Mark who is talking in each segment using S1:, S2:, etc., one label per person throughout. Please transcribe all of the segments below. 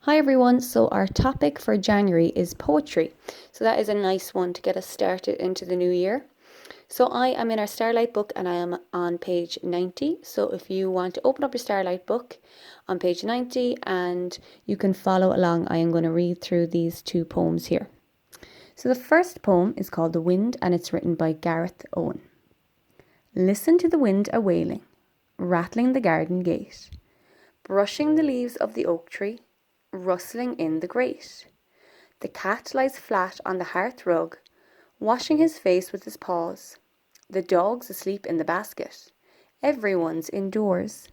S1: Hi everyone, so our topic for January is poetry. So that is a nice one to get us started into the new year. So I am in our Starlight book and I am on page 90. So if you want to open up your Starlight book on page 90 and you can follow along, I am going to read through these two poems here. So the first poem is called The Wind and it's written by Gareth Owen. Listen to the wind a-wailing, rattling the garden gate, brushing the leaves of the oak tree, rustling in the grate. The cat lies flat on the hearth rug, washing his face with his paws. The dog's asleep in the basket. Everyone's indoors.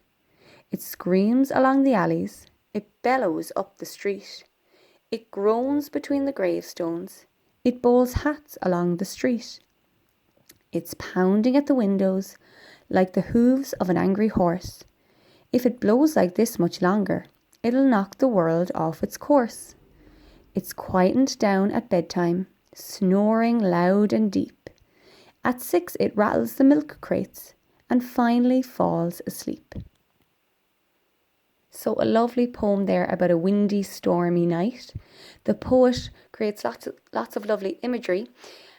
S1: It screams along the alleys. It bellows up the street. It groans between the gravestones. It bowls hats along the street. It's pounding at the windows like the hooves of an angry horse. If it blows like this much longer, it'll knock the world off its course. It's quietened down at bedtime, snoring loud and deep. At 6 it rattles the milk crates and finally falls asleep. So a lovely poem there about a windy, stormy night. The poet creates lots of lovely imagery.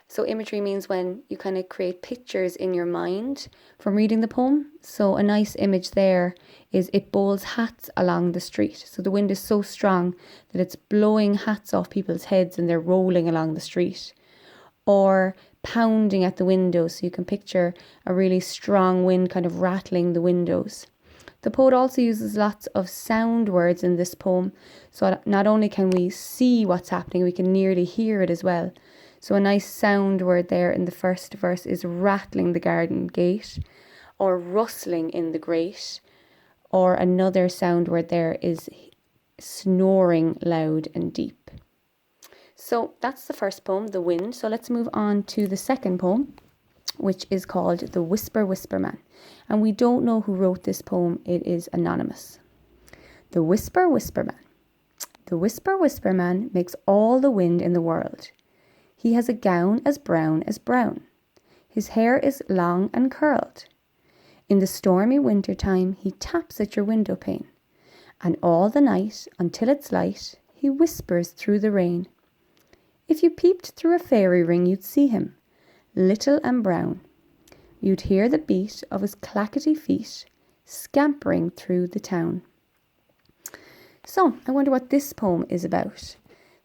S1: So imagery means when you kind of create pictures in your mind from reading the poem. So a nice image there is it bowls hats along the street. So the wind is so strong that it's blowing hats off people's heads and they're rolling along the street. Or pounding at the windows. So you can picture a really strong wind kind of rattling the windows. The poet also uses lots of sound words in this poem. So not only can we see what's happening, we can nearly hear it as well. So a nice sound word there in the first verse is rattling the garden gate or rustling in the grate. Or another sound word there is snoring loud and deep. So that's the first poem, The Wind. So let's move on to the second poem, which is called The Whisper Whisper Man. And we don't know who wrote this poem. It is anonymous. The Whisper Whisper Man. The Whisper Whisper Man makes all the wind in the world. He has a gown as brown as brown. His hair is long and curled. In the stormy winter time, he taps at your window pane. And all the night, until it's light, he whispers through the rain. If you peeped through a fairy ring, you'd see him, little and brown. You'd hear the beat of his clackety feet scampering through the town. So, I wonder what this poem is about.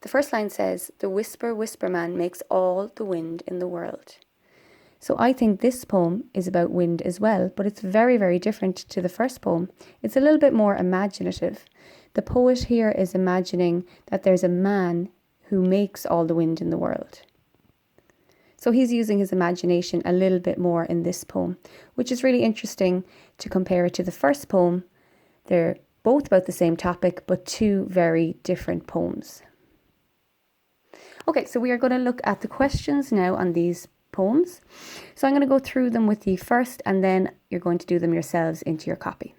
S1: The first line says, the whisper, whisper man makes all the wind in the world. So I think this poem is about wind as well, but it's very, very different to the first poem. It's a little bit more imaginative. The poet here is imagining that there's a man who makes all the wind in the world. So he's using his imagination a little bit more in this poem, which is really interesting to compare it to the first poem. They're both about the same topic, but two very different poems. Okay, so we are going to look at the questions now on these poems. So I'm going to go through them with you first, and then you're going to do them yourselves into your copy.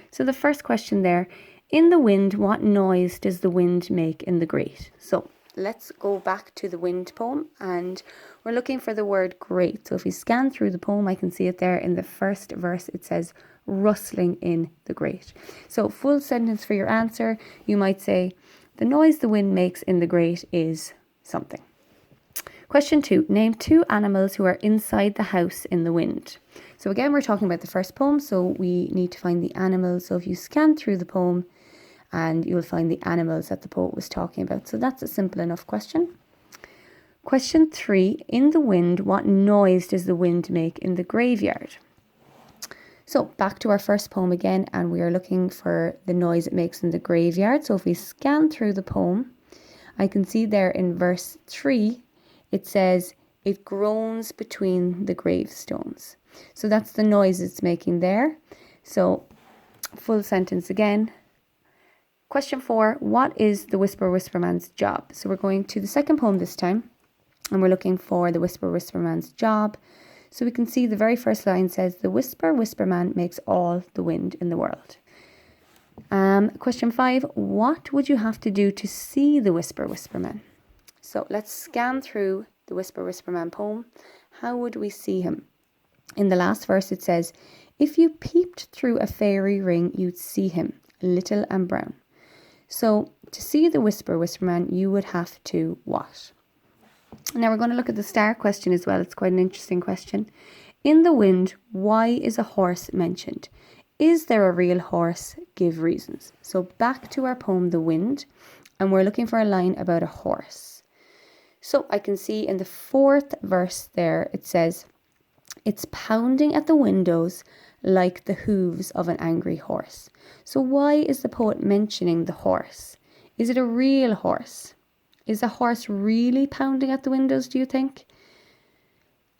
S1: So the first question there, in the wind, what noise does the wind make in the grate? So let's go back to the wind poem, and we're looking for the word grate. So if we scan through the poem, I can see it there in the first verse. It says rustling in the grate. So full sentence for your answer, you might say, the noise the wind makes in the grate is something. Question 2, name 2 animals who are inside the house in the wind. So again, we're talking about the first poem, so we need to find the animals. So if you scan through the poem, and you'll find the animals that the poet was talking about. So that's a simple enough question. Question 3, in the wind, what noise does the wind make in the graveyard? So back to our first poem again, and we are looking for the noise it makes in the graveyard. So if we scan through the poem, I can see there in verse 3, it says, it groans between the gravestones. So that's the noise it's making there. So full sentence again. Question 4, what is the Whisper Whisper Man's job? So we're going to the second poem this time, and we're looking for the Whisper Whisper Man's job. So we can see the very first line says, the Whisper Whisper Man makes all the wind in the world. Question 5, what would you have to do to see the Whisper Whisper Man? So let's scan through the Whisper Whisper Man poem. How would we see him? In the last verse it says, if you peeped through a fairy ring, you'd see him, little and brown. So to see the whisperman, you would have to what? Now we're going to look at the star question as well. It's quite an interesting question. In the wind, why is a horse mentioned? Is there a real horse? Give reasons. So back to our poem, The Wind, and we're looking for a line about a horse. So I can see in the 4th verse there, it says, it's pounding at the windows like the hooves of an angry horse. So why is the poet mentioning the horse? Is it a real horse? Is a horse really pounding at the windows, do you think?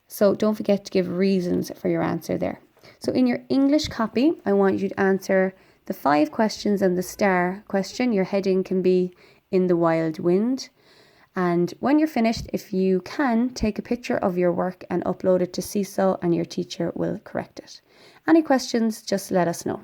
S1: So don't forget to give reasons for your answer there. So in your English copy, I want you to answer the 5 questions and the star question. Your heading can be in the wild wind. And when you're finished, if you can, take a picture of your work and upload it to Seesaw, and your teacher will correct it. Any questions, just let us know.